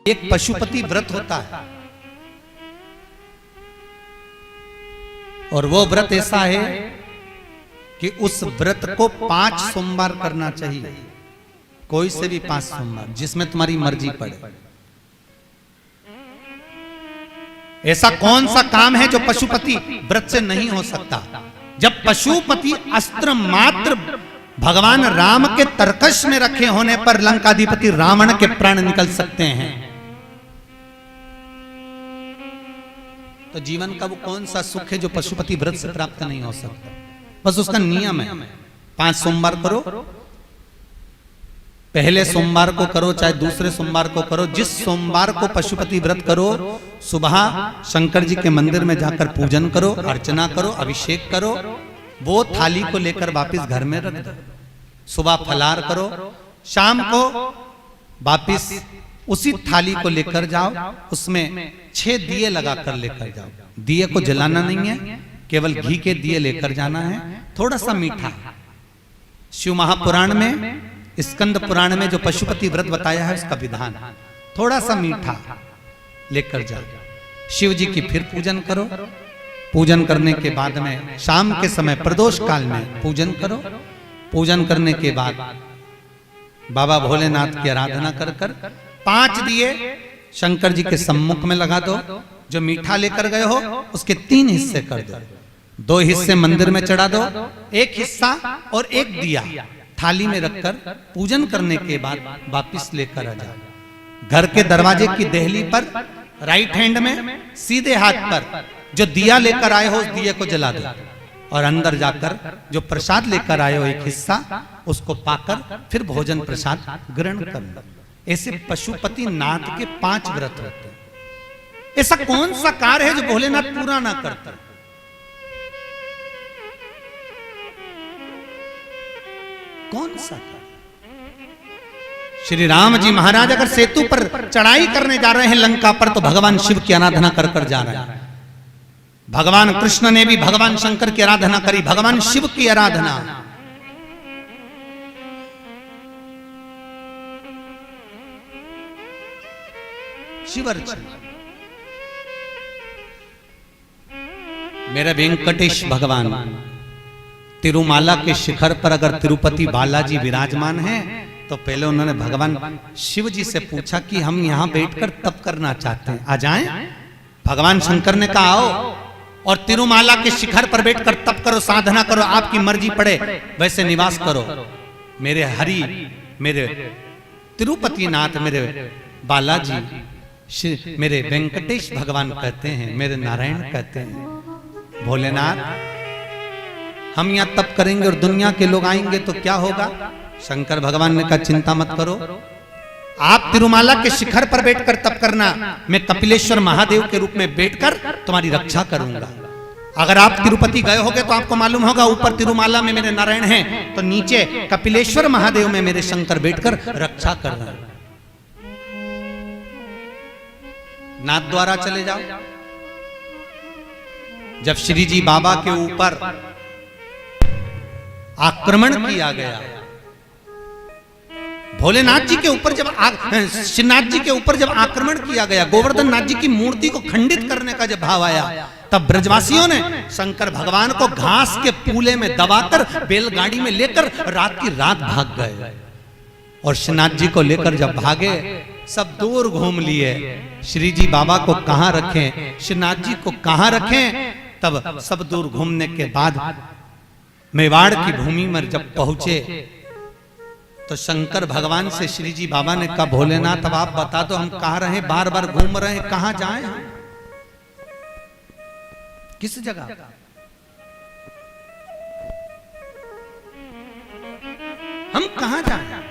एक पशुपति व्रत होता है और वो व्रत ऐसा है कि उस व्रत को 5 सोमवार करना चाहिए, कोई से भी 5 सोमवार, जिसमें तुम्हारी मर्जी पड़े। ऐसा कौन सा काम है जो पशुपति व्रत से नहीं हो सकता? जब पशुपति अस्त्र मात्र भगवान राम के तरकश में रखे होने पर लंकाधिपति रावण के प्राण निकल सकते हैं, तो जीवन का वो कौन सा सुख है जो पशुपति व्रत से प्राप्त नहीं हो सकता? बस उसका नियम है, 5 सोमवार करो, पहले सोमवार को करो चाहे दूसरे सोमवार को करो। जिस सोमवार को पशुपति व्रत करो, सुबह शंकर जी के मंदिर में जाकर पूजन करो, अर्चना करो, अभिषेक करो, वो थाली को लेकर वापिस घर में रख दो। सुबह फलाहार करो, शाम को वापिस उसी थाली को लेकर जाओ, उसमें 6 दिए लगाकर लेकर जाओ। दिए को जलाना नहीं है, केवल घी के दिए लेकर जाना है, थोड़ा सा मीठा। शिव महापुराण में, स्कंद पुराण में जो पशुपति व्रत बताया है उसका विधान, थोड़ा सा मीठा लेकर जाओ। शिव जी की फिर पूजन करो, पूजन करने के बाद में शाम के समय प्रदोष काल में पूजन करो। पूजन करने के बाद बाबा भोलेनाथ की आराधना कर कर 5 दिए शंकर जी के सम्मुख में लगा दो। जो मीठा लेकर गए हो उसके 3 हिस्से कर दो, 2 हिस्से मंदिर में चढ़ा दो, 1 हिस्सा और 1 दिया थाली में रखकर पूजन करने के बाद वापिस लेकर आ जाओ। घर के दरवाजे की देहली पर राइट हैंड में सीधे हाथ पर जो दिया लेकर आए हो उस दिए को जला दो और अंदर जाकर जो प्रसाद लेकर आए हो 1 हिस्सा उसको पाकर फिर भोजन प्रसाद ग्रहण कर लो। ऐसे पशुपति नाथ के 5 व्रत होते हैं। ऐसा कौन सा कार्य है जो भोलेनाथ पूरा ना करता? कौन सा कार्य? श्री राम जी महाराज अगर सेतु पर चढ़ाई करने जा रहे हैं लंका पर, तो भगवान शिव की आराधना कर कर जा रहे हैं। भगवान कृष्ण ने भी भगवान शंकर की आराधना करी, भगवान शिव की आराधना। शिवर्चन मेरे वेंकटेश भगवान तिरुमाला के शिखर पर अगर तिरुपति बालाजी विराजमान हैं, तो पहले उन्होंने भगवान शिव जी से पूछा कि हम यहां बैठकर तप करना चाहते हैं, आ जाएं? भगवान शंकर ने कहा आओ, और तिरुमाला के शिखर पर बैठकर तप करो, साधना करो, आपकी मर्जी पड़े वैसे निवास करो। मेरे हरि, मेरे तिरुपति नाथ, मेरे बालाजी, मेरे वेंकटेश भगवान कहते हैं, मेरे नारायण कहते हैं, भोलेनाथ हम यहां तप करेंगे और दुनिया के लोग आएंगे तो क्या होगा? शंकर भगवान ने कहा चिंता मत करो, आप तिरुमाला के शिखर पर बैठकर तप करना, मैं कपिलेश्वर महादेव के रूप में बैठकर तुम्हारी रक्षा करूंगा। अगर आप तिरुपति गए होगे तो आपको मालूम होगा, ऊपर तिरुमाला में मेरे नारायण हैं, तो नीचे कपिलेश्वर महादेव में मेरे शंकर बैठकर रक्षा कर रहे हैं। नाथ द्वारा चले जाओ। जब श्री जी बाबा के ऊपर आक्रमण किया गया, भोलेनाथ जी के ऊपर जब श्रीनाथ जी के ऊपर जब आक्रमण किया गया, गोवर्धन नाथ जी की मूर्ति को खंडित करने का जब भाव आया, तब ब्रजवासियों ने शंकर भगवान को घास के पूले में दबाकर बैलगाड़ी में लेकर रात की रात भाग गए। और श्रीनाथ जी को लेकर जब भागे, सब दूर घूम लिए, श्री जी बाबा को कहां रखें, श्रीनाथ जी को कहां रखें। तब सब दूर घूमने के बाद मेवाड़ की भूमि में जब पहुंचे, तो शंकर भगवान से श्री जी बाबा ने कहा भोलेनाथ अब आप बता दो हम कहां रहे, बार बार घूम रहे हैं, कहां जाएं हम, किस जगह? हम कहां जाएं,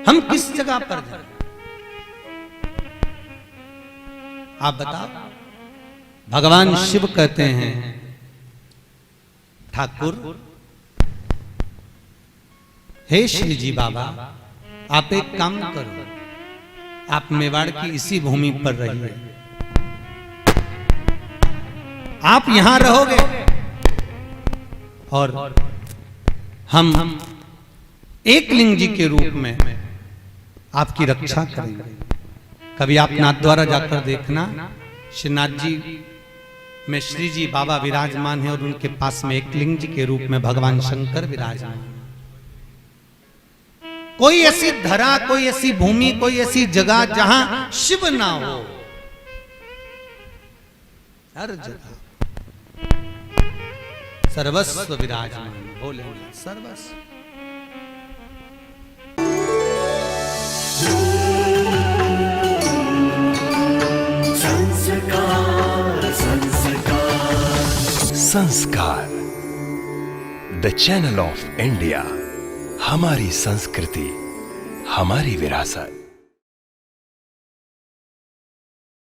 हम किस जगह पर जाएं? आप बताओ। भगवान शिव कहते हैं ठाकुर, हे श्री जी बाबा आप एक काम करो, आप मेवाड़ की इसी भूमि पर रहिए, आप यहां रहोगे और हम एक लिंग जी के रूप में आपकी रक्षा करेंगे। कभी आप नाथ द्वारा जाकर देखना, श्रीनाथ जी में श्री जी बाबा विराजमान है और उनके पास में एक लिंग जी के रूप में भगवान शंकर विराजमान। कोई ऐसी धरा, कोई ऐसी भूमि, कोई ऐसी जगह जहां शिव ना हो, हर जगह सर्वस्व विराजमान भोलेनाथ, सर्वस्व। संस्कार, द चैनल ऑफ इंडिया। हमारी संस्कृति, हमारी विरासत।